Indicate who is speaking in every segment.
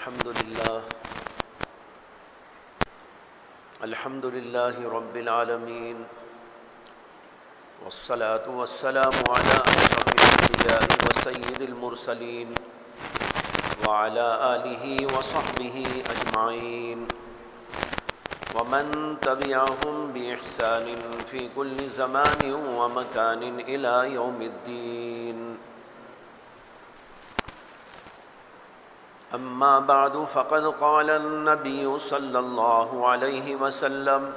Speaker 1: الحمد لله رب العالمين، والصلاة والسلام على أشرف الأنبياء وسيد المرسلين وعلى آله وصحبه أجمعين ومن تبعهم بإحسان في كل زمان ومكان إلى يوم الدين. أما بعد فقد قال النبي صلى الله عليه وسلم: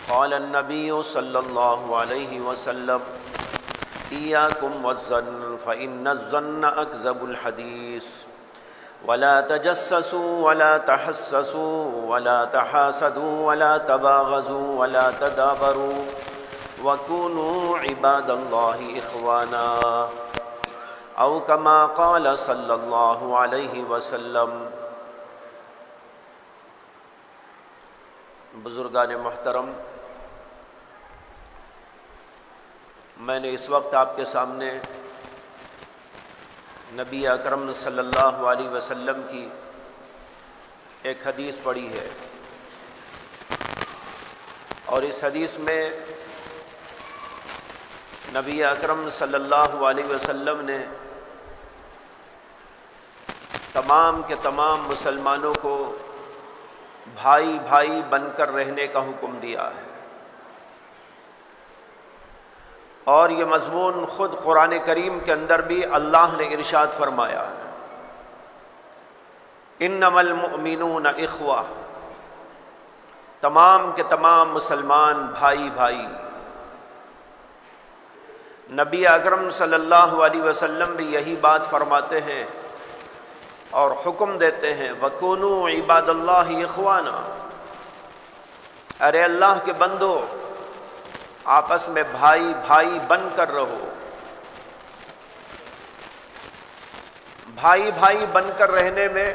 Speaker 1: قال النبي صلى الله عليه وسلم: إياكم والظن فإن الظن أكذب الحديث، ولا تجسسوا ولا تحسسوا ولا تحاسدوا ولا تباغضوا ولا تدابروا وكونوا عباد الله إخوانا، أو كما قال صلی اللہ علیہ وسلم. بزرگان محترم، میں نے اس وقت آپ کے سامنے نبی اکرم صلی اللہ علیہ وسلم کی ایک حدیث پڑھی ہے، اور اس حدیث میں نبی اکرم صلی اللہ علیہ وسلم نے تمام کے تمام مسلمانوں کو بھائی بھائی بن کر رہنے کا حکم دیا ہے، اور یہ مضمون خود قرآن کریم کے اندر بھی اللہ نے ارشاد فرمایا: انما المؤمنون اخوہ، تمام کے تمام مسلمان بھائی بھائی. نبی اکرم صلی اللہ علیہ وسلم بھی یہی بات فرماتے ہیں اور حکم دیتے ہیں: وَكُونُوا عِبَادَ اللَّهِ إِخْوَانًا، ارے اللہ کے بندو، آپس میں بھائی بھائی بن کر رہو. بھائی بھائی بن کر رہنے میں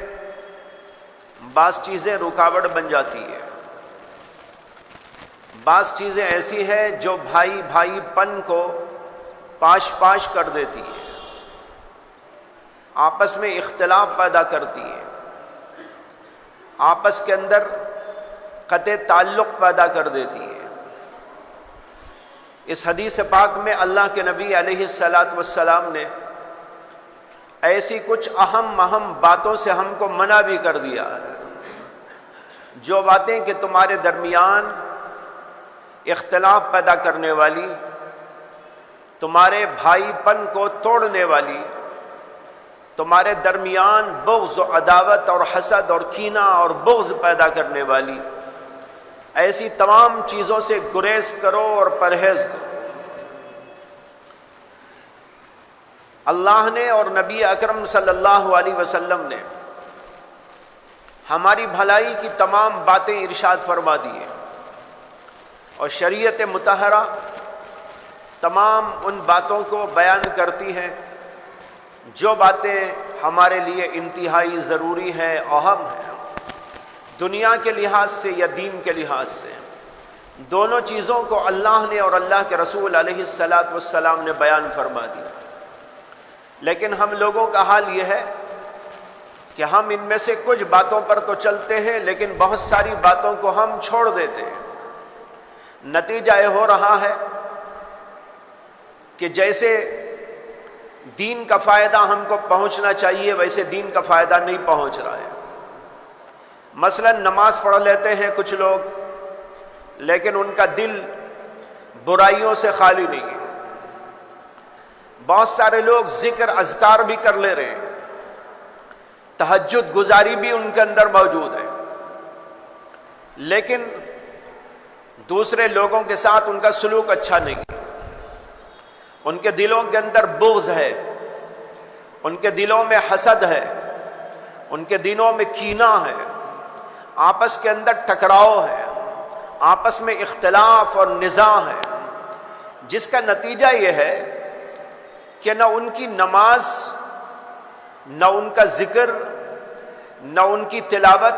Speaker 1: بعض چیزیں رکاوٹ بن جاتی ہے، بعض چیزیں ایسی ہیں جو بھائی بھائی پن کو پاش پاش کر دیتی ہے، آپس میں اختلاف پیدا کرتی ہے، آپس کے اندر قطع تعلق پیدا کر دیتی ہے. اس حدیث پاک میں اللہ کے نبی علیہ الصلاۃ والسلام نے ایسی کچھ اہم باتوں سے ہم کو منع بھی کر دیا ہے، جو باتیں کہ تمہارے درمیان اختلاف پیدا کرنے والی، تمہارے بھائی پن کو توڑنے والی، تمہارے درمیان بغض و عداوت اور حسد اور کینہ اور بغض پیدا کرنے والی ایسی تمام چیزوں سے گریز کرو اور پرہیز کرو. اللہ نے اور نبی اکرم صلی اللہ علیہ وسلم نے ہماری بھلائی کی تمام باتیں ارشاد فرما دی ہیں، اور شریعت مطہرہ تمام ان باتوں کو بیان کرتی ہیں جو باتیں ہمارے لیے انتہائی ضروری ہیں، اہم ہیں، دنیا کے لحاظ سے یا دین کے لحاظ سے. دونوں چیزوں کو اللہ نے اور اللہ کے رسول علیہ الصلاۃ والسلام نے بیان فرما دیا. لیکن ہم لوگوں کا حال یہ ہے کہ ہم ان میں سے کچھ باتوں پر تو چلتے ہیں، لیکن بہت ساری باتوں کو ہم چھوڑ دیتے ہیں. نتیجہ یہ ہو رہا ہے کہ جیسے دین کا فائدہ ہم کو پہنچنا چاہیے ویسے دین کا فائدہ نہیں پہنچ رہا ہے. مثلا نماز پڑھ لیتے ہیں کچھ لوگ، لیکن ان کا دل برائیوں سے خالی نہیں ہے. بہت سارے لوگ ذکر اذکار بھی کر لے رہے ہیں، تہجد گزاری بھی ان کے اندر موجود ہے، لیکن دوسرے لوگوں کے ساتھ ان کا سلوک اچھا نہیں ہے. ان کے دلوں کے اندر بغض ہے، ان کے دلوں میں حسد ہے، ان کے دلوں میں کینہ ہے، آپس کے اندر ٹکراؤ ہے، آپس میں اختلاف اور نزاع ہے، جس کا نتیجہ یہ ہے کہ نہ ان کی نماز، نہ ان کا ذکر، نہ ان کی تلاوت،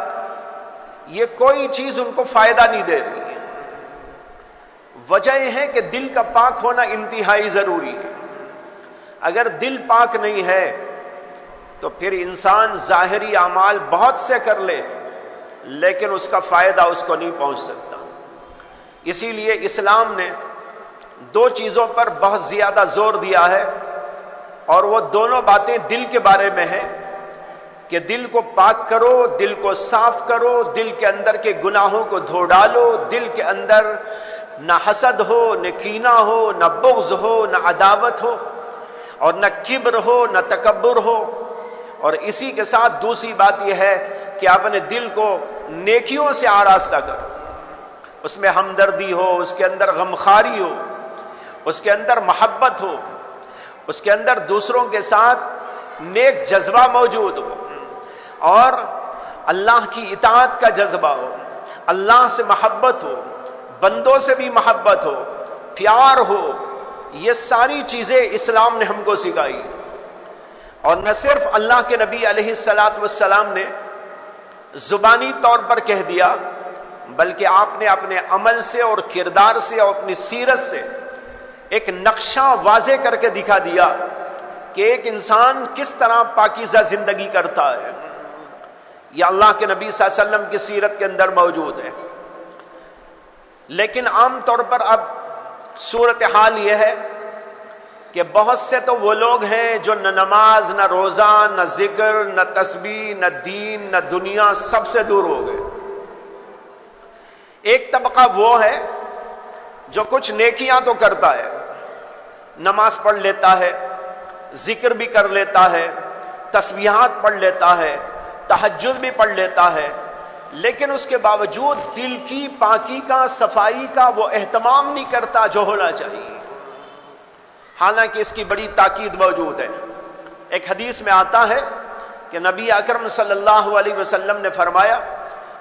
Speaker 1: یہ کوئی چیز ان کو فائدہ نہیں دے رہی ہے. وجہ یہ ہے کہ دل کا پاک ہونا انتہائی ضروری ہے۔ اگر دل پاک نہیں ہے تو پھر انسان ظاہری اعمال بہت سے کر لے لیکن اس کا فائدہ اس کو نہیں پہنچ سکتا۔ اسی لیے اسلام نے دو چیزوں پر بہت زیادہ زور دیا ہے، اور وہ دونوں باتیں دل کے بارے میں ہیں کہ دل کو پاک کرو، دل کو صاف کرو، دل کے اندر کے گناہوں کو دھو ڈالو، دل کے اندر نہ حسد ہو، نہ کینہ ہو، نہ بغض ہو، نہ عداوت ہو، اور نہ کبر ہو، نہ تکبر ہو۔ اور اسی کے ساتھ دوسری بات یہ ہے کہ اپنے دل کو نیکیوں سے آراستہ کرو، اس میں ہمدردی ہو، اس کے اندر غمخواری ہو، اس کے اندر محبت ہو، اس کے اندر دوسروں کے ساتھ نیک جذبہ موجود ہو، اور اللہ کی اطاعت کا جذبہ ہو، اللہ سے محبت ہو، بندوں سے بھی محبت ہو، پیار ہو۔ یہ ساری چیزیں اسلام نے ہم کو سکھائی، اور نہ صرف اللہ کے نبی علیہ الصلاۃ والسلام نے زبانی طور پر کہہ دیا، بلکہ آپ نے اپنے عمل سے اور کردار سے اور اپنی سیرت سے ایک نقشہ واضح کر کے دکھا دیا کہ ایک انسان کس طرح پاکیزہ زندگی کرتا ہے۔ یہ اللہ کے نبی صلی اللہ علیہ وسلم کی سیرت کے اندر موجود ہے۔ لیکن عام طور پر اب صورتحال یہ ہے کہ بہت سے تو وہ لوگ ہیں جو نہ نماز، نہ روزہ، نہ ذکر، نہ تسبیح، نہ دین، نہ دنیا، سب سے دور ہو گئے۔ ایک طبقہ وہ ہے جو کچھ نیکیاں تو کرتا ہے، نماز پڑھ لیتا ہے، ذکر بھی کر لیتا ہے، تسبیحات پڑھ لیتا ہے، تہجد بھی پڑھ لیتا ہے، لیکن اس کے باوجود دل کی پاکی کا، صفائی کا وہ اہتمام نہیں کرتا جو ہونا چاہیے، حالانکہ اس کی بڑی تاکید موجود ہے۔ ایک حدیث میں آتا ہے کہ نبی اکرم صلی اللہ علیہ وسلم نے فرمایا،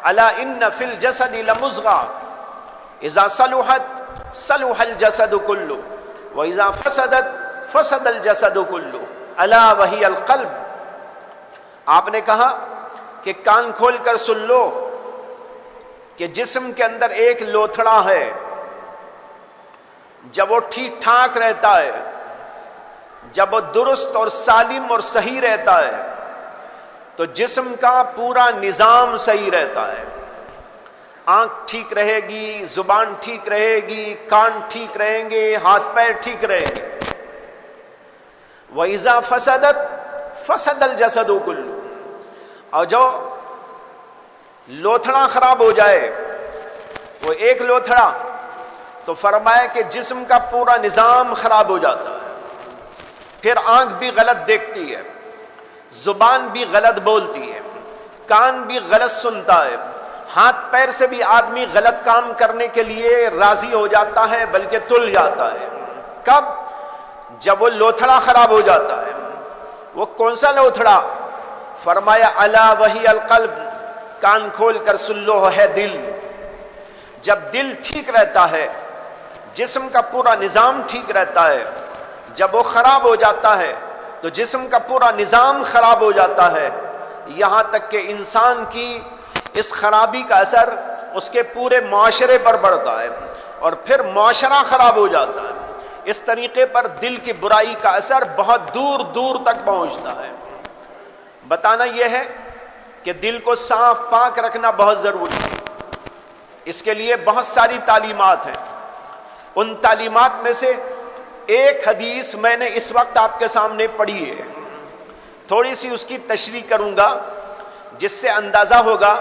Speaker 1: الا ان فی الجسد لمضغہ اذا صلحت صلح الجسد کلہ واذا فسدت فسد الجسد کلہ الا وہی القلب۔ آپ نے کہا کہ کان کھول کر سن لو کہ جسم کے اندر ایک لوتھڑا ہے، جب وہ ٹھیک ٹھاک رہتا ہے، جب وہ درست اور سالم اور صحیح رہتا ہے تو جسم کا پورا نظام صحیح رہتا ہے، آنکھ ٹھیک رہے گی، زبان ٹھیک رہے گی، کان ٹھیک رہیں گے، ہاتھ پیر ٹھیک رہیں گے۔ وَإِذَا فَسَدَتْ فَسَدَ الْجَسَدُ كُلُّهُ، اور جو لوتھڑا خراب ہو جائے، وہ ایک لوتھڑا، تو فرمایا کہ جسم کا پورا نظام خراب ہو جاتا ہے۔ پھر آنکھ بھی غلط دیکھتی ہے، زبان بھی غلط بولتی ہے، کان بھی غلط سنتا ہے، ہاتھ پیر سے بھی آدمی غلط کام کرنے کے لیے راضی ہو جاتا ہے بلکہ تل جاتا ہے۔ کب؟ جب وہ لوتھڑا خراب ہو جاتا ہے۔ وہ کون سا لوتھڑا؟ فرمایا الا وہی القلب، کان کھول کر سن لو، ہے دل۔ جب دل ٹھیک رہتا ہے، جسم کا پورا نظام ٹھیک رہتا ہے، جب وہ خراب ہو جاتا ہے تو جسم کا پورا نظام خراب ہو جاتا ہے، یہاں تک کہ انسان کی اس خرابی کا اثر اس کے پورے معاشرے پر پڑتا ہے، اور پھر معاشرہ خراب ہو جاتا ہے۔ اس طریقے پر دل کی برائی کا اثر بہت دور دور تک پہنچتا ہے۔ بتانا یہ ہے کہ دل کو صاف پاک رکھنا بہت ضروری ہے۔ اس کے لیے بہت ساری تعلیمات ہیں۔ ان تعلیمات میں سے ایک حدیث میں نے اس وقت آپ کے سامنے پڑھی ہے، تھوڑی سی اس کی تشریح کروں گا جس سے اندازہ ہوگا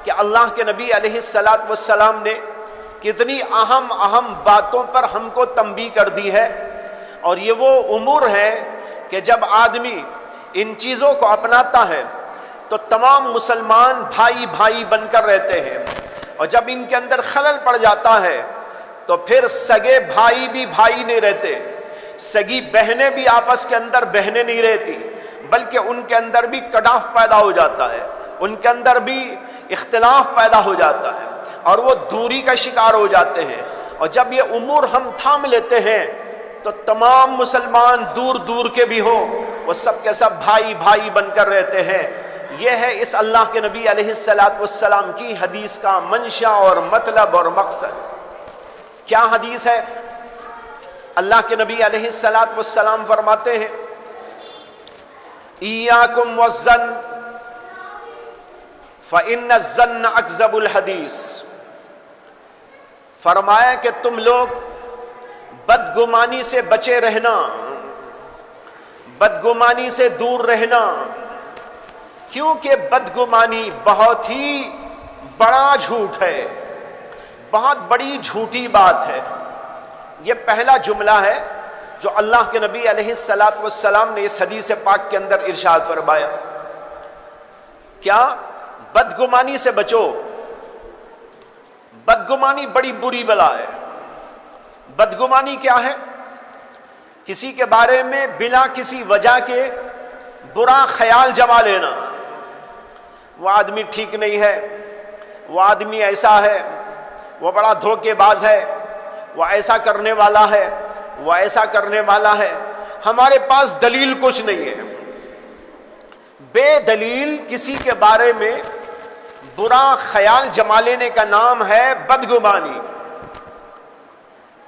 Speaker 1: کہ اللہ کے نبی علیہ الصلاۃ والسلام نے کتنی اہم باتوں پر ہم کو تنبیہ کر دی ہے، اور یہ وہ امور ہے کہ جب آدمی ان چیزوں کو اپناتا ہے تو تمام مسلمان بھائی بھائی بن کر رہتے ہیں، اور جب ان کے اندر خلل پڑ جاتا ہے تو پھر سگے بھائی بھی بھائی نہیں رہتے، سگی بہنیں بھی آپس کے اندر بہنیں نہیں رہتی، بلکہ ان کے اندر بھی کڑاف پیدا ہو جاتا ہے، ان کے اندر بھی اختلاف پیدا ہو جاتا ہے، اور وہ دوری کا شکار ہو جاتے ہیں۔ اور جب یہ امور ہم تھام لیتے ہیں تو تمام مسلمان دور دور کے بھی ہوں، وہ سب کے سب بھائی بھائی بن کر رہتے ہیں۔ یہ ہے اس اللہ کے نبی علیہ الصلاۃ والسلام کی حدیث کا منشا اور مطلب اور مقصد۔ کیا حدیث ہے؟ اللہ کے نبی علیہ الصلاۃ والسلام فرماتے ہیں ایاکم والظن فإن الظن اکذب الحدیث، فرمایا کہ تم لوگ بدگمانی سے بچے رہنا، بدگمانی سے دور رہنا، کیونکہ بدگمانی بہت ہی بڑا جھوٹ ہے، بہت بڑی جھوٹی بات ہے۔ یہ پہلا جملہ ہے جو اللہ کے نبی علیہ الصلاۃ والسلام نے اس حدیث پاک کے اندر ارشاد فرمایا۔ کیا؟ بدگمانی سے بچو۔ بدگمانی بڑی بری بلا ہے۔ بدگمانی کیا ہے؟ کسی کے بارے میں بلا کسی وجہ کے برا خیال جما لینا، وہ آدمی ٹھیک نہیں ہے، وہ آدمی ایسا ہے، وہ بڑا دھوکے باز ہے، وہ ایسا کرنے والا ہے، وہ ایسا کرنے والا ہے۔ ہمارے پاس دلیل کچھ نہیں ہے۔ بے دلیل کسی کے بارے میں برا خیال جما لینے کا نام ہے بدگمانی۔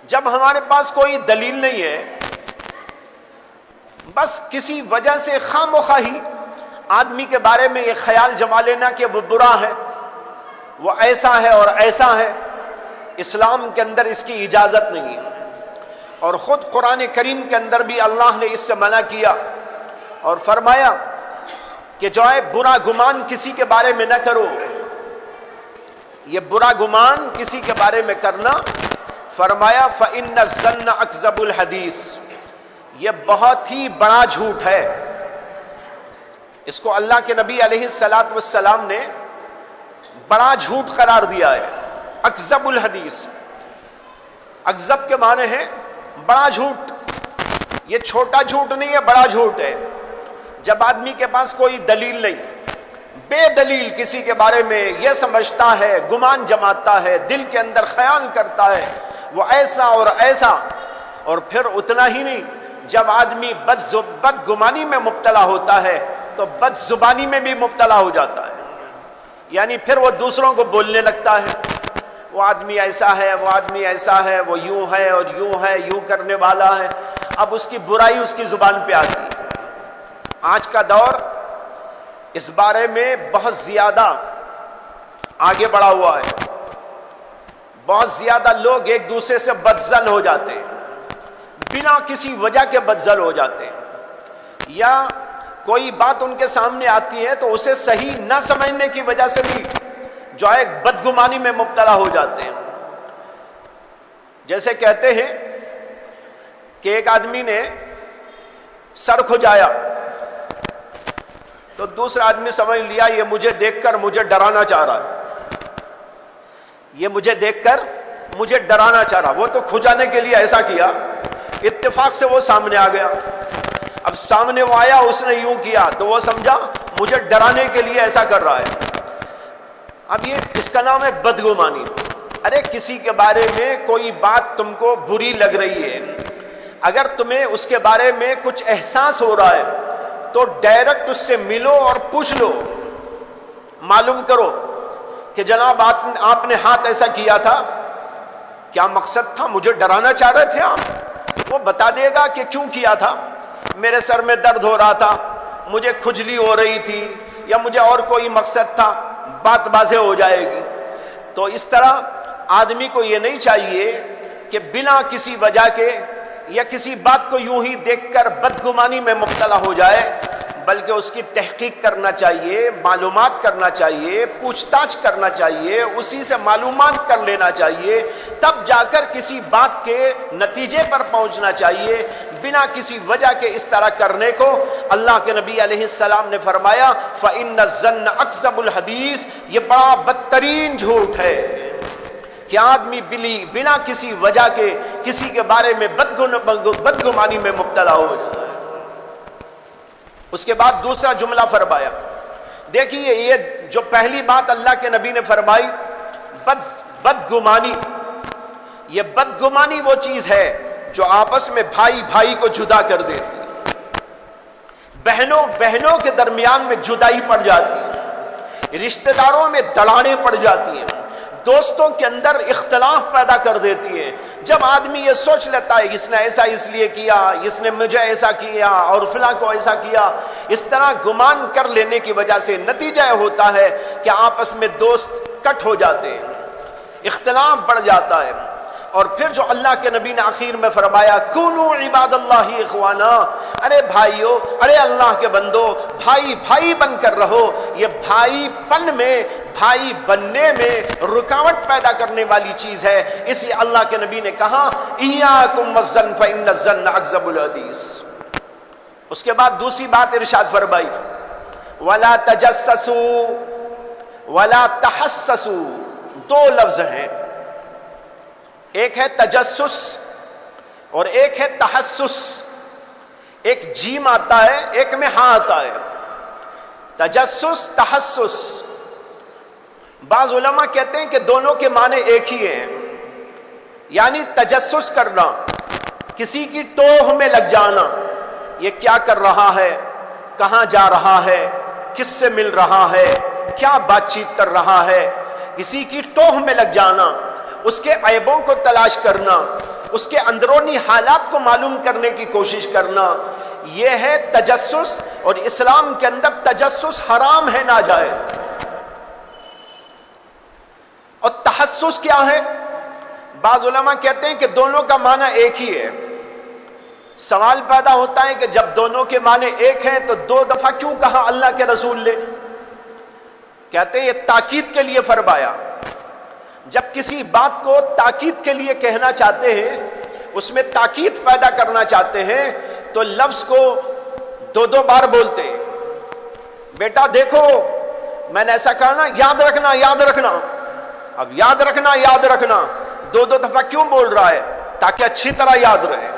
Speaker 1: جب ہمارے پاس کوئی دلیل نہیں ہے، بس کسی وجہ سے خواہ مخواہی آدمی کے بارے میں یہ خیال جما لینا کہ وہ برا ہے، وہ ایسا ہے اور ایسا ہے، اسلام کے اندر اس کی اجازت نہیں ہے۔ اور خود قرآن کریم کے اندر بھی اللہ نے اس سے منع کیا اور فرمایا کہ جو ہے برا گمان کسی کے بارے میں نہ کرو۔ یہ برا گمان کسی کے بارے میں کرنا، فرمایا فَإِنَّ الظَّنَّ أَكْذَبُ الْحَدِيثِ، یہ بہت ہی بڑا جھوٹ ہے۔ اس کو اللہ کے نبی علیہ الصلاۃ والسلام نے بڑا جھوٹ قرار دیا ہے۔ اکذب الحدیث، اکذب کے معنی ہے بڑا جھوٹ۔ یہ چھوٹا جھوٹ نہیں ہے، بڑا جھوٹ ہے۔ جب آدمی کے پاس کوئی دلیل نہیں، بے دلیل کسی کے بارے میں یہ سمجھتا ہے، گمان جماتا ہے، دل کے اندر خیال کرتا ہے وہ ایسا اور ایسا، اور پھر اتنا ہی نہیں، جب آدمی بدگمانی میں مبتلا ہوتا ہے تو بد زبانی میں بھی مبتلا ہو جاتا ہے، یعنی پھر وہ دوسروں کو بولنے لگتا ہے وہ آدمی ایسا ہے، وہ آدمی ایسا ہے، وہ یوں ہے اور یوں ہے، یوں کرنے والا ہے۔ اب اس کی برائی اس کی زبان پہ آتی ہے۔ آج کا دور اس بارے میں بہت زیادہ آگے بڑھا ہوا ہے۔ بہت زیادہ لوگ ایک دوسرے سے بدظن ہو جاتے ہیں، بنا کسی وجہ کے بدظن ہو جاتے ہیں، یا کوئی بات ان کے سامنے آتی ہے تو اسے صحیح نہ سمجھنے کی وجہ سے بھی جو ہے بدگمانی میں مبتلا ہو جاتے ہیں۔ جیسے کہتے ہیں کہ ایک آدمی نے سر کھجایا تو دوسرا آدمی سمجھ لیا یہ مجھے دیکھ کر مجھے ڈرانا چاہ رہا ہے، یہ مجھے دیکھ کر مجھے ڈرانا چاہ رہا۔ وہ تو کھجانے کے لیے ایسا کیا، اتفاق سے وہ سامنے آ گیا۔ اب سامنے وہ آیا، اس نے یوں کیا تو وہ سمجھا مجھے ڈرانے کے لیے ایسا کر رہا ہے۔ اب یہ اس کا نام ہے بدگمانی۔ ارے کسی کے بارے میں کوئی بات تم کو بری لگ رہی ہے، اگر تمہیں اس کے بارے میں کچھ احساس ہو رہا ہے تو ڈائریکٹ اس سے ملو اور پوچھ لو، معلوم کرو کہ جناب آپ نے ہاتھ ایسا کیا تھا، کیا مقصد تھا، مجھے ڈرانا چاہ رہے تھے آپ؟ وہ بتا دے گا کہ کیوں کیا تھا، میرے سر میں درد ہو رہا تھا، مجھے کھجلی ہو رہی تھی، یا مجھے اور کوئی مقصد تھا، بات واضح ہو جائے گی۔ تو اس طرح آدمی کو یہ نہیں چاہیے کہ بنا کسی وجہ کے یا کسی بات کو یوں ہی دیکھ کر بدگمانی میں مبتلا ہو جائے، بلکہ اس کی تحقیق کرنا چاہیے، معلومات کرنا چاہیے، پوچھ تاچھ کرنا چاہیے، اسی سے معلومات کر لینا چاہیے، تب جا کر کسی بات کے نتیجے پر پہنچنا چاہیے۔ بنا کسی وجہ کے اس طرح کرنے کو اللہ کے نبی علیہ السلام نے فرمایا فَإِنَّ الظَّنَّ أَكْذَبُ الْحَدِيثِ، یہ بڑا بدترین جھوٹ ہے کہ آدمی بنا کسی وجہ کے کسی کے بارے میں بدگمانی میں مبتلا ہو جائے۔ اس کے بعد دوسرا جملہ فرمایا، دیکھیے یہ جو پہلی بات اللہ کے نبی نے فرمائی بدگمانی، یہ بدگمانی وہ چیز ہے جو آپس میں بھائی بھائی کو جدا کر دیتی ہے، بہنوں بہنوں کے درمیان میں جدائی پڑ جاتی ہے، رشتہ داروں میں دڑانے پڑ جاتی ہیں، دوستوں کے اندر اختلاف پیدا کر دیتی ہے. جب آدمی یہ سوچ لیتا ہے اس نے ایسا اس لیے کیا، اس نے مجھے ایسا کیا اور فلاں کو ایسا کیا، اس طرح گمان کر لینے کی وجہ سے نتیجہ ہوتا ہے کہ آپس میں دوست کٹ ہو جاتے ہیں، اختلاف بڑھ جاتا ہے. اور پھر جو اللہ کے نبی نے آخر میں فرمایا کونوا عباد اللہ اخوانا، ارے بھائیو، ارے اللہ کے بندو، بھائی بھائی بن کر رہو. یہ بھائی پن میں، بھائی بننے میں رکاوٹ پیدا کرنے والی چیز ہے. اس لیے اللہ کے نبی نے کہا ایاکم والظن فإن الظن اکذب الحدیث. اس کے بعد دوسری بات ارشاد فرمائی ولا تجسسوا ولا تحسسوا. دو لفظ ہیں، ایک ہے تجسس اور ایک ہے تحسس. ایک جیم آتا ہے، ایک میں ہاں آتا ہے. تجسس، تحسس. بعض علماء کہتے ہیں کہ دونوں کے معنی ایک ہی ہیں. یعنی تجسس کرنا، کسی کی ٹوہ میں لگ جانا، یہ کیا کر رہا ہے، کہاں جا رہا ہے، کس سے مل رہا ہے، کیا بات چیت کر رہا ہے. کسی کی ٹوہ میں لگ جانا، اس کے عیبوں کو تلاش کرنا، اس کے اندرونی حالات کو معلوم کرنے کی کوشش کرنا، یہ ہے تجسس. اور اسلام کے اندر تجسس حرام ہے، ناجائز. اور تحسس کیا ہے؟ بعض علماء کہتے ہیں کہ دونوں کا معنی ایک ہی ہے. سوال پیدا ہوتا ہے کہ جب دونوں کے معنی ایک ہیں تو دو دفعہ کیوں کہا اللہ کے رسول نے؟ کہتے ہیں یہ تاکید کے لیے فرمایا. جب کسی بات کو تاکید کے لیے کہنا چاہتے ہیں، اس میں تاکید پیدا کرنا چاہتے ہیں، تو لفظ کو دو دو بار بولتے ہیں. بیٹا دیکھو میں نے ایسا کہا نا، یاد رکھنا یاد رکھنا. اب یاد رکھنا یاد رکھنا دو دو دفعہ کیوں بول رہا ہے؟ تاکہ اچھی طرح یاد رہے.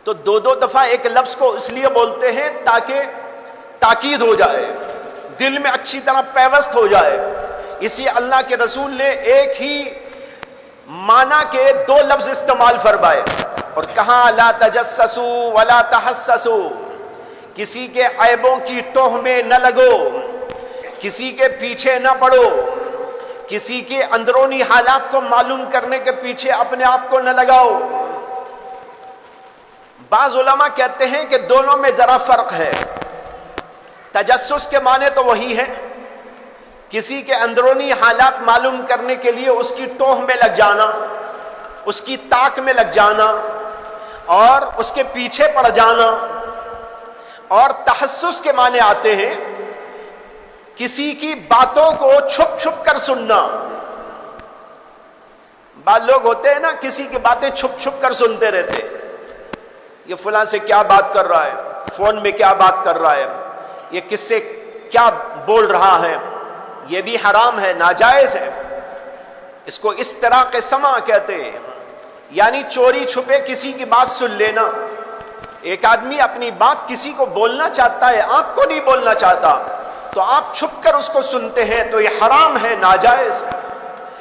Speaker 1: تو دو دو دفعہ ایک لفظ کو اس لیے بولتے ہیں تاکہ تاکید ہو جائے، دل میں اچھی طرح پیوست ہو جائے. اسی اللہ کے رسول نے ایک ہی معنی کے دو لفظ استعمال فرمائے اور کہا لا تجسسوا ولا تحسسوا. کسی کے عیبوں کی ٹوہ میں نہ لگو، کسی کے پیچھے نہ پڑو، کسی کے اندرونی حالات کو معلوم کرنے کے پیچھے اپنے آپ کو نہ لگاؤ. بعض علماء کہتے ہیں کہ دونوں میں ذرا فرق ہے. تجسس کے معنی تو وہی ہے، کسی کے اندرونی حالات معلوم کرنے کے لیے اس کی ٹوہ میں لگ جانا، اس کی تاک میں لگ جانا اور اس کے پیچھے پڑ جانا. اور تحسس کے معنی آتے ہیں کسی کی باتوں کو چھپ چھپ کر سننا. بعض لوگ ہوتے ہیں نا، کسی کی باتیں چھپ چھپ کر سنتے رہتے. یہ فلاں سے کیا بات کر رہا ہے، فون میں کیا بات کر رہا ہے، یہ کس سے کیا بول رہا ہے. یہ بھی حرام ہے، ناجائز ہے. اس کو اس طرح کے سماع کہتے ہیں، یعنی چوری چھپے کسی کی بات سن لینا. ایک آدمی اپنی بات کسی کو بولنا چاہتا ہے، آپ کو نہیں بولنا چاہتا، تو آپ چھپ کر اس کو سنتے ہیں، تو یہ حرام ہے، ناجائز ہے.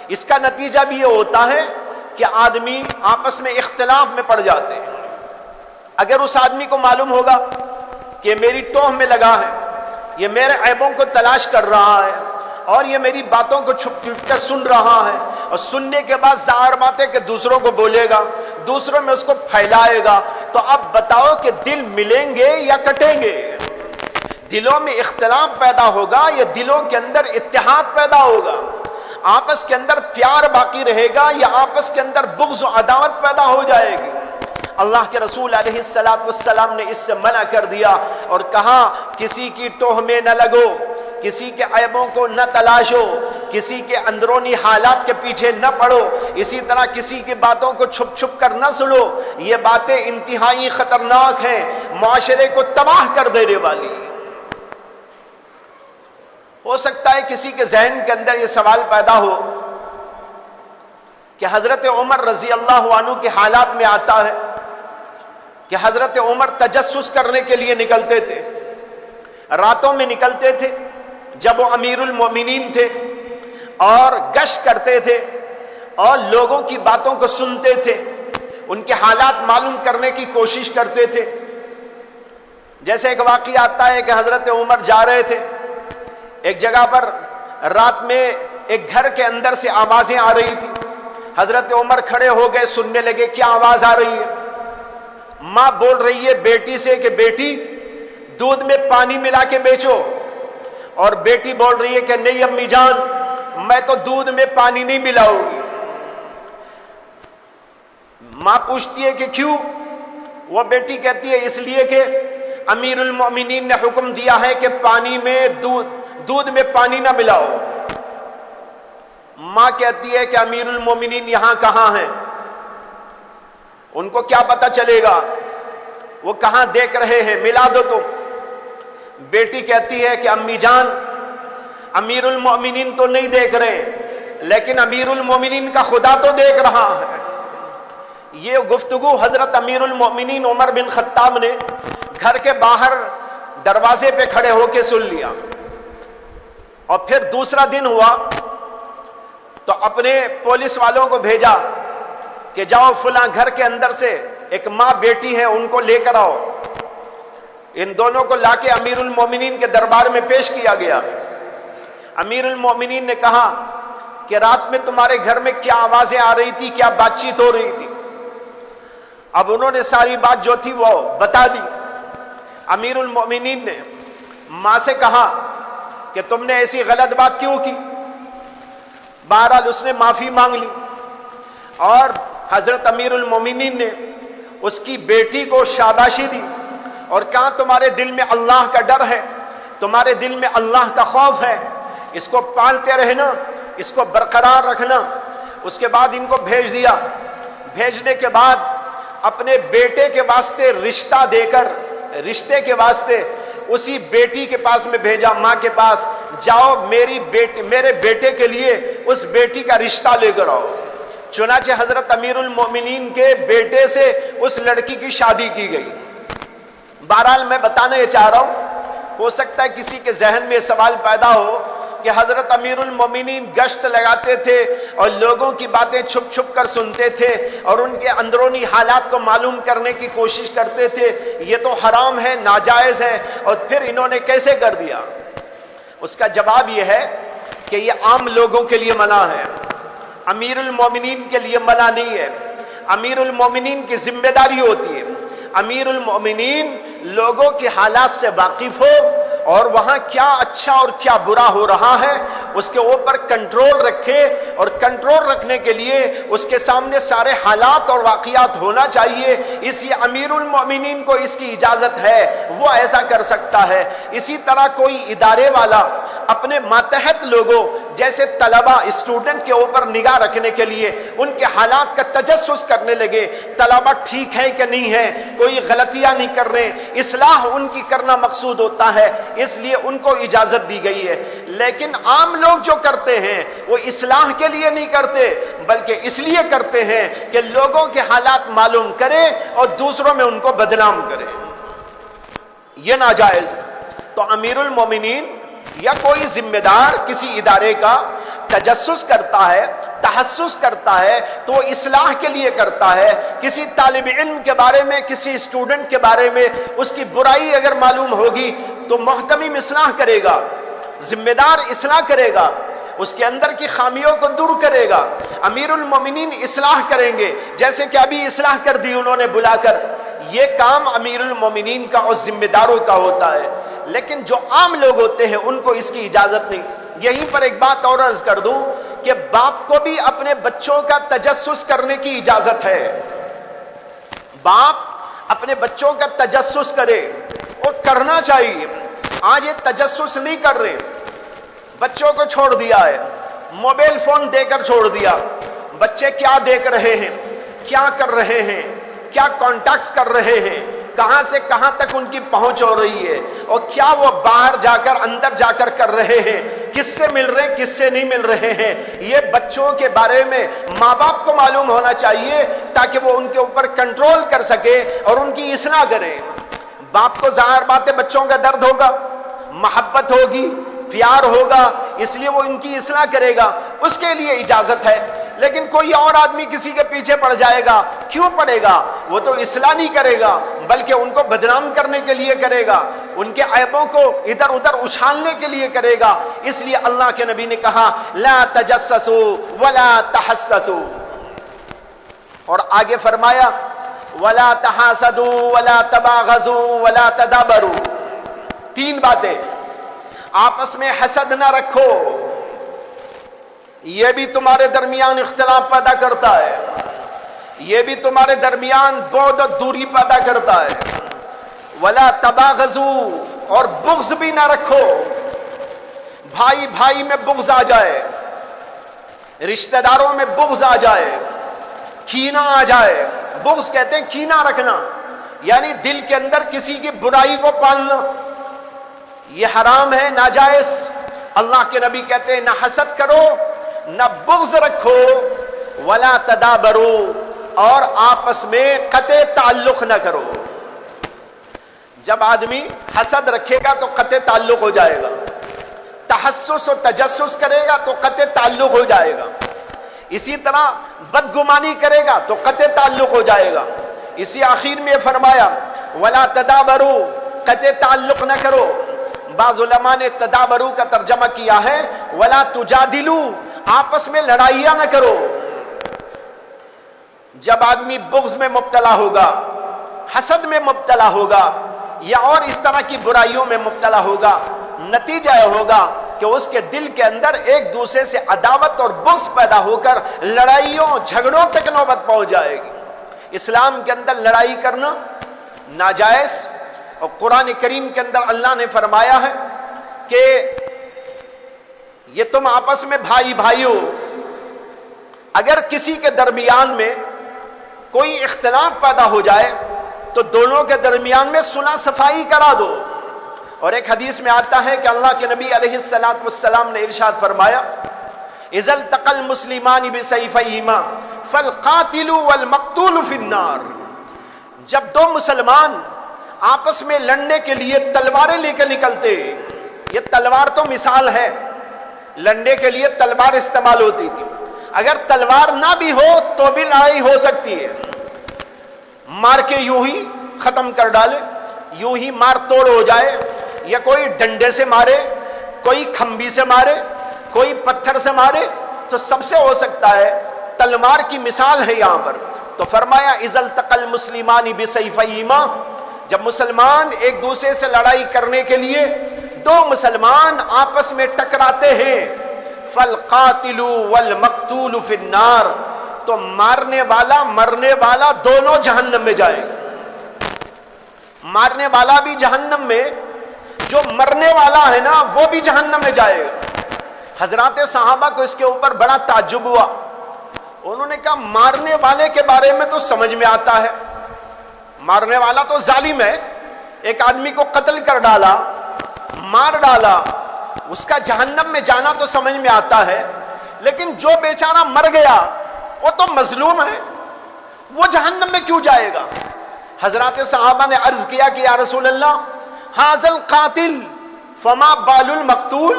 Speaker 1: اس کا نتیجہ بھی یہ ہوتا ہے کہ آدمی آپس میں اختلاف میں پڑ جاتے ہیں. اگر اس آدمی کو معلوم ہوگا کہ میری ٹوہ میں لگا ہے، یہ میرے عیبوں کو تلاش کر رہا ہے اور یہ میری باتوں کو چھپ چھپ کر سن رہا ہے، اور سننے کے بعد ظاہر بات ہے کہ دوسروں کو بولے گا، دوسروں میں اس کو پھیلائے گا، تو اب بتاؤ کہ دل ملیں گے یا کٹیں گے؟ دلوں میں اختلاف پیدا ہوگا یا دلوں کے اندر اتحاد پیدا ہوگا؟ آپس کے اندر پیار باقی رہے گا یا آپس کے اندر بغض و عداوت پیدا ہو جائے گی؟ اللہ کے رسول علیہ السلام نے اس سے منع کر دیا اور کہا کسی کی ٹوہ میں نہ لگو، کسی کے عیبوں کو نہ تلاشو، کسی کے اندرونی حالات کے پیچھے نہ پڑو، اسی طرح کسی کی باتوں کو چھپ چھپ کر نہ سنو. یہ باتیں انتہائی خطرناک ہیں، معاشرے کو تباہ کر دینے والی. ہو سکتا ہے کسی کے ذہن کے اندر یہ سوال پیدا ہو کہ حضرت عمر رضی اللہ عنہ کے حالات میں آتا ہے کہ حضرت عمر تجسس کرنے کے لیے نکلتے تھے، راتوں میں نکلتے تھے جب وہ امیر المومنین تھے، اور گشت کرتے تھے اور لوگوں کی باتوں کو سنتے تھے، ان کے حالات معلوم کرنے کی کوشش کرتے تھے. جیسے ایک واقعہ آتا ہے کہ حضرت عمر جا رہے تھے ایک جگہ پر، رات میں ایک گھر کے اندر سے آوازیں آ رہی تھی. حضرت عمر کھڑے ہو گئے, سننے لگے کیا آواز آ رہی ہے. ماں بول رہی ہے بیٹی سے کہ بیٹی دودھ میں پانی ملا کے بیچو, اور بیٹی بول رہی ہے کہ نہیں امی جان میں تو دودھ میں پانی نہیں ملاؤں گی. ماں پوچھتی ہے کہ کیوں؟ وہ بیٹی کہتی ہے اس لیے کہ امیر المومنین نے حکم دیا ہے کہ پانی میں دودھ میں پانی نہ ملاؤ. ماں کہتی ہے کہ امیر المومنین یہاں کہاں ہیں, ان کو کیا پتا چلے گا, وہ کہاں دیکھ رہے ہیں, ملا دو تم. بیٹی کہتی ہے کہ امی جان امیر المومنین تو نہیں دیکھ رہے, لیکن امیر المومنین کا خدا تو دیکھ رہا ہے. یہ گفتگو حضرت امیر المومنین عمر بن خطاب نے گھر کے باہر دروازے پہ کھڑے ہو کے سن لیا. اور پھر دوسرا دن ہوا تو اپنے پولیس والوں کو بھیجا کہ جاؤ فلاں گھر کے اندر سے ایک ماں بیٹی ہے ان کو لے کر آؤ. ان دونوں کو لا کے امیر المومنین کے دربار میں پیش کیا گیا. امیر المومنین نے کہا کہ رات میں تمہارے گھر میں کیا آوازیں آ رہی تھی, کیا بات چیت ہو رہی تھی. اب انہوں نے ساری بات جو تھی وہ بتا دی. امیر المومنین نے ماں سے کہا کہ تم نے ایسی غلط بات کیوں کی. بہرحال اس نے معافی مانگ لی, اور حضرت امیر المومنین نے اس کی بیٹی کو شاباشی دی اور کہا تمہارے دل میں اللہ کا ڈر ہے, تمہارے دل میں اللہ کا خوف ہے, اس کو پالتے رہنا, اس کو برقرار رکھنا. اس کے بعد ان کو بھیج دیا. بھیجنے کے بعد اپنے بیٹے کے واسطے رشتہ دے کر, رشتے کے واسطے اسی بیٹی کے پاس میں بھیجا, ماں کے پاس, جاؤ میرے بیٹے کے لیے اس بیٹی کا رشتہ لے کر آؤ. چنانچہ حضرت امیر المومنین کے بیٹے سے اس لڑکی کی شادی کی گئی. بہرحال میں بتانا یہ چاہ رہا ہوں, ہو سکتا ہے کسی کے ذہن میں سوال پیدا ہو کہ حضرت امیر المومنین گشت لگاتے تھے اور لوگوں کی باتیں چھپ چھپ کر سنتے تھے اور ان کے اندرونی حالات کو معلوم کرنے کی کوشش کرتے تھے, یہ تو حرام ہے, ناجائز ہے, اور پھر انہوں نے کیسے کر دیا. اس کا جواب یہ ہے کہ یہ عام لوگوں کے لیے منع ہے, امیر المومنین کے لیے منع نہیں ہے. امیر المومنین کی ذمہ داری ہوتی ہے امیر المومنین لوگوں کے حالات سے واقف ہو اور وہاں کیا اچھا اور کیا برا ہو رہا ہے اس کے اوپر کنٹرول رکھے, اور کنٹرول رکھنے کے لیے اس کے سامنے سارے حالات اور واقعات ہونا چاہیے. اس لیے امیر المومنین کو اس کی اجازت ہے, وہ ایسا کر سکتا ہے. اسی طرح کوئی ادارے والا اپنے ماتحت لوگوں جیسے طلبہ, اسٹوڈنٹ کے اوپر نگاہ رکھنے کے لیے ان کے حالات کا تجسس کرنے لگے, طلبہ ٹھیک ہے کہ نہیں ہے, کوئی غلطیاں نہیں کر رہے, اصلاح ان کی کرنا مقصود ہوتا ہے, اس لیے ان کو اجازت دی گئی ہے. لیکن عام لوگ جو کرتے ہیں وہ اصلاح کے لیے نہیں کرتے بلکہ اس لیے کرتے ہیں کہ لوگوں کے حالات معلوم کریں اور دوسروں میں ان کو بدنام کریں. یہ ناجائز ہے. تو امیر المومنین یا کوئی ذمہ دار کسی ادارے کا تجسس کرتا ہے, تحسس کرتا ہے تو وہ اصلاح کے لیے کرتا ہے. کسی طالب علم کے بارے میں, کسی اسٹوڈنٹ کے بارے میں اس کی برائی اگر معلوم ہوگی تو محتمم اصلاح کرے گا, ذمہ دار اصلاح کرے گا, اس کے اندر کی خامیوں کو دور کرے گا. امیر المومنین اصلاح کریں گے, جیسے کہ ابھی اصلاح کر دی انہوں نے بلا کر. یہ کام امیر المومنین کا اور ذمہ داروں کا ہوتا ہے. لیکن جو عام لوگ ہوتے ہیں ان کو اس کی اجازت نہیں. یہیں پر ایک بات اور عرض کر دوں کہ باپ کو بھی اپنے بچوں کا تجسس کرنے کی اجازت ہے. باپ اپنے بچوں کا تجسس کرے اور کرنا چاہیے. آج یہ تجسس نہیں کر رہے, بچوں کو چھوڑ دیا ہے, موبائل فون دے کر چھوڑ دیا. بچے کیا دیکھ رہے ہیں, کیا کر رہے ہیں, کیا کانٹیکٹ کر رہے ہیں, کہاں سے کہاں تک ان کی پہنچ ہو رہی ہے, اور کیا وہ باہر جا کر اندر جا کر رہے ہیں, کس سے مل رہے ہیں, کس سے نہیں مل رہے ہیں. یہ بچوں کے بارے میں ماں باپ کو معلوم ہونا چاہیے تاکہ وہ ان کے اوپر کنٹرول کر سکے اور ان کی اصلاح کرے. باپ کو ظاہر بات ہے بچوں کا درد ہوگا, محبت ہوگی, پیار ہوگا, اس لیے وہ ان کی اصلاح کرے گا, اس کے لیے اجازت ہے. لیکن کوئی اور آدمی کسی کے پیچھے پڑ جائے گا، کیوں پڑے گا؟ وہ تو اصلاح نہیں کرے گا بلکہ ان کو بدنام کرنے کے لیے کرے گا، ان کے عیبوں کو ادھر ادھر اچھالنے کے لیے کرے گا۔ اس لیے اللہ کے نبی نے کہا لا تجسسوا ولا تحسسوا، اور آگے فرمایا ولا تحاسدوا ولا تباغضوا ولا تدابروا۔ تین باتیں، آپس میں حسد نہ رکھو، یہ بھی تمہارے درمیان اختلاف پیدا کرتا ہے، یہ بھی تمہارے درمیان بعد اور دوری پیدا کرتا ہے۔ ولا تباغضوا، اور بغض بھی نہ رکھو، بھائی بھائی میں بغض آ جائے، رشتہ داروں میں بغض آ جائے، کینہ آ جائے۔ بغض کہتے ہیں کینہ رکھنا، یعنی دل کے اندر کسی کی برائی کو پالنا، یہ حرام ہے، ناجائز۔ اللہ کے نبی کہتے ہیں نہ حسد کرو نہ بغض رکھو، ولا تدابرو، اور آپس میں قطع تعلق نہ کرو۔ جب آدمی حسد رکھے گا تو قطع تعلق ہو جائے گا، تحسس و تجسس کرے گا تو قطع تعلق ہو جائے گا، اسی طرح بدگمانی کرے گا تو قطع تعلق ہو جائے گا۔ اسی آخر میں فرمایا ولا تدابرو، قطع تعلق نہ کرو۔ بعض علماء نے تدابرو کا ترجمہ کیا ہے ولا تجادلو، آپس میں لڑائیاں نہ کرو۔ جب آدمی بغض میں مبتلا ہوگا، حسد میں مبتلا ہوگا یا اور اس طرح کی برائیوں میں مبتلا ہوگا، نتیجہ یہ ہوگا کہ اس کے دل کے اندر ایک دوسرے سے عداوت اور بغض پیدا ہو کر لڑائیوں جھگڑوں تک نوبت پہنچ جائے گی۔ اسلام کے اندر لڑائی کرنا ناجائز، اور قرآن کریم کے اندر اللہ نے فرمایا ہے کہ یہ تم آپس میں بھائی بھائیو، اگر کسی کے درمیان میں کوئی اختلاف پیدا ہو جائے تو دونوں کے درمیان میں صلح صفائی کرا دو۔ اور ایک حدیث میں آتا ہے کہ اللہ کے نبی علیہ الصلوۃ والسلام نے ارشاد فرمایا اذا التقى المسلمان بسيفيهما فالقاتل والمقتول في النار، جب دو مسلمان آپس میں لڑنے کے لیے تلواریں لے کے نکلتے، یہ تلوار تو مثال ہے، لڑنے کے لیے تلوار استعمال ہوتی تھی، اگر تلوار نہ بھی ہو تو بھی لڑائی ہو سکتی ہے، مار کے یوں ہی ختم کر ڈالے، یوں ہی مار توڑ ہو جائے، یا کوئی ڈنڈے سے مارے، کوئی کھمبی سے مارے، کوئی پتھر سے مارے، تو سب سے ہو سکتا ہے۔ تلوار کی مثال ہے یہاں پر، تو فرمایا اذا التقى المسلمان بسيفيهما، جب مسلمان ایک دوسرے سے لڑائی کرنے کے لیے دو مسلمان آپس میں ٹکراتے ہیں، فالقاتل والمقتول في النار، تو مارنے والا مرنے والا دونوں جہنم میں جائے گا۔ مارنے والا بھی جہنم میں، جو مرنے والا ہے نا وہ بھی جہنم میں جائے گا۔ حضرات صحابہ کو اس کے اوپر بڑا تعجب ہوا، انہوں نے کہا مارنے والے کے بارے میں تو سمجھ میں آتا ہے، مارنے والا تو ظالم ہے، ایک آدمی کو قتل کر ڈالا، مار ڈالا، اس کا جہنم میں جانا تو سمجھ میں آتا ہے، لیکن جو بیچارہ مر گیا وہ تو مظلوم ہے، وہ جہنم میں کیوں جائے گا؟ حضرات صحابہ نے عرض کیا کہ یا رسول اللہ ھذا القاتل فما بال المقتول،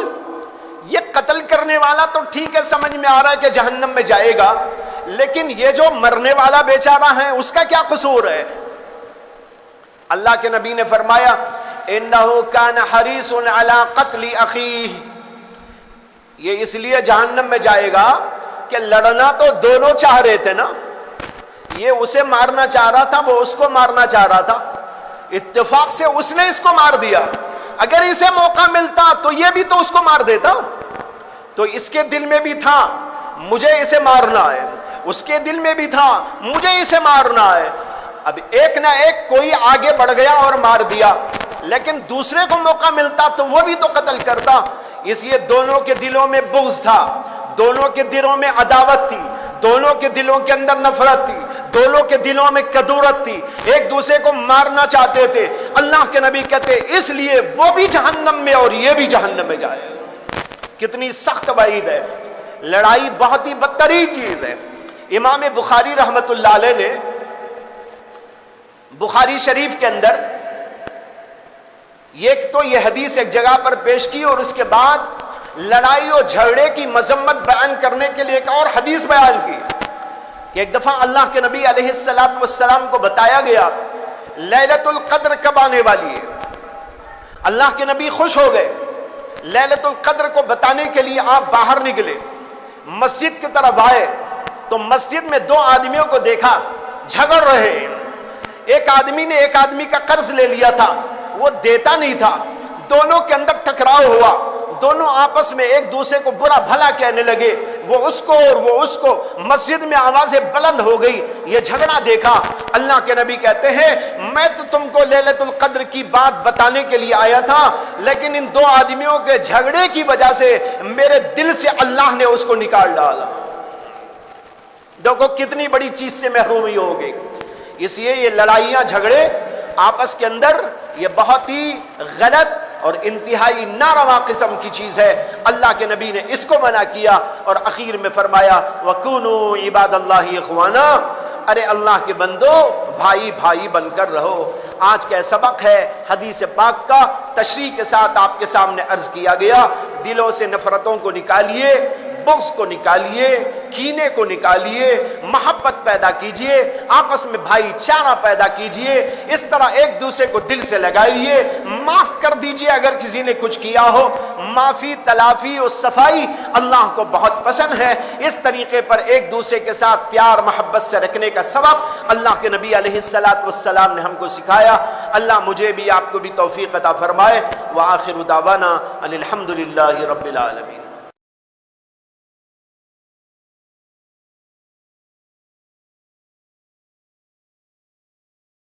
Speaker 1: یہ قتل کرنے والا تو ٹھیک ہے سمجھ میں آ رہا ہے کہ جہنم میں جائے گا، لیکن یہ جو مرنے والا بیچارہ ہے اس کا کیا قصور ہے؟ اللہ کے نبی نے فرمایا انہ کان حریص علی قتل اخیہ، یہ اس لیے جہنم میں جائے گا کہ لڑنا تو دونوں چاہ رہے تھے نا، یہ اسے مارنا چاہ رہا تھا، وہ اس کو مارنا چاہ رہا تھا، اتفاق سے اس نے اس کو مار دیا، اگر اسے موقع ملتا تو یہ بھی تو اس کو مار دیتا، تو اس کے دل میں بھی تھا مجھے اسے مارنا ہے، اس کے دل میں بھی تھا مجھے اسے مارنا ہے، اب ایک نہ ایک کوئی آگے بڑھ گیا اور مار دیا، لیکن دوسرے کو موقع ملتا تو وہ بھی تو قتل کرتا، اس لیے دونوں کے دلوں میں بغض تھا، دونوں کے دلوں میں عداوت تھی، دونوں کے دلوں کے اندر نفرت تھی، دونوں کے دلوں میں کدورت تھی، ایک دوسرے کو مارنا چاہتے تھے۔ اللہ کے نبی کہتے اس لیے وہ بھی جہنم میں اور یہ بھی جہنم میں جائے گا۔ کتنی سخت وعید ہے، لڑائی بہت ہی بدترین چیز ہے۔ امام بخاری رحمت اللہ علیہ نے بخاری شریف کے اندر ایک تو یہ حدیث ایک جگہ پر پیش کی، اور اس کے بعد لڑائی اور جھگڑے کی مذمت بیان کرنے کے لیے ایک اور حدیث بیان کی کہ ایک دفعہ اللہ کے نبی علیہ السلام کو بتایا گیا لیلۃ القدر کب آنے والی ہے. اللہ کے نبی خوش ہو گئے. لیلۃ القدر کو بتانے کے لیے آپ باہر نکلے, مسجد کی طرف آئے تو مسجد میں دو آدمیوں کو دیکھا جھگڑ رہے ہیں. ایک آدمی نے ایک آدمی کا قرض لے لیا تھا, وہ دیتا نہیں تھا. دونوں کے اندر ٹکراؤ ہوا, دونوں آپس میں ایک دوسرے کو برا بھلا کہنے لگے, وہ اس کو اور وہ اس کو. مسجد میں آوازیں بلند ہو گئی. یہ جھگڑا دیکھا. اللہ کے نبی کہتے ہیں میں تو تم کو لیلۃ القدر کی بات بتانے کے لیے آیا تھا, لیکن ان دو آدمیوں کے جھگڑے کی وجہ سے میرے دل سے اللہ نے اس کو نکال ڈالا. دیکھو کتنی بڑی چیز سے محرومی ہو گئی. اس لیے یہ لڑائیاں جھگڑے آپس کے اندر یہ بہت ہی غلط اور انتہائی ناروا قسم کی چیز ہے. اللہ کے نبی نے اس کو منع کیا اور اخیر میں فرمایا وَكُونُوا عِبَادَ اللَّهِ إِخْوَانًا, ارے اللہ کے بندو بھائی بھائی بن کر رہو. آج کا سبق ہے حدیث پاک کا, تشریح کے ساتھ آپ کے سامنے عرض کیا گیا. دلوں سے نفرتوں کو نکالیے, بغض کو نکالیے, کینے کو نکالیے, محبت پیدا کیجئے, آپس میں بھائی چارہ پیدا کیجئے. اس طرح ایک دوسرے کو دل سے لگائیے, معاف کر دیجئے اگر کسی نے کچھ کیا ہو. معافی, تلافی اور صفائی اللہ کو بہت پسند ہے. اس طریقے پر ایک دوسرے کے ساتھ پیار محبت سے رکھنے کا سبق اللہ کے نبی علیہ السلام نے ہم کو سکھایا. اللہ مجھے بھی آپ کو بھی توفیق عطا فرمائے. وآخر دعوانا ان الحمد للہ رب العالمین.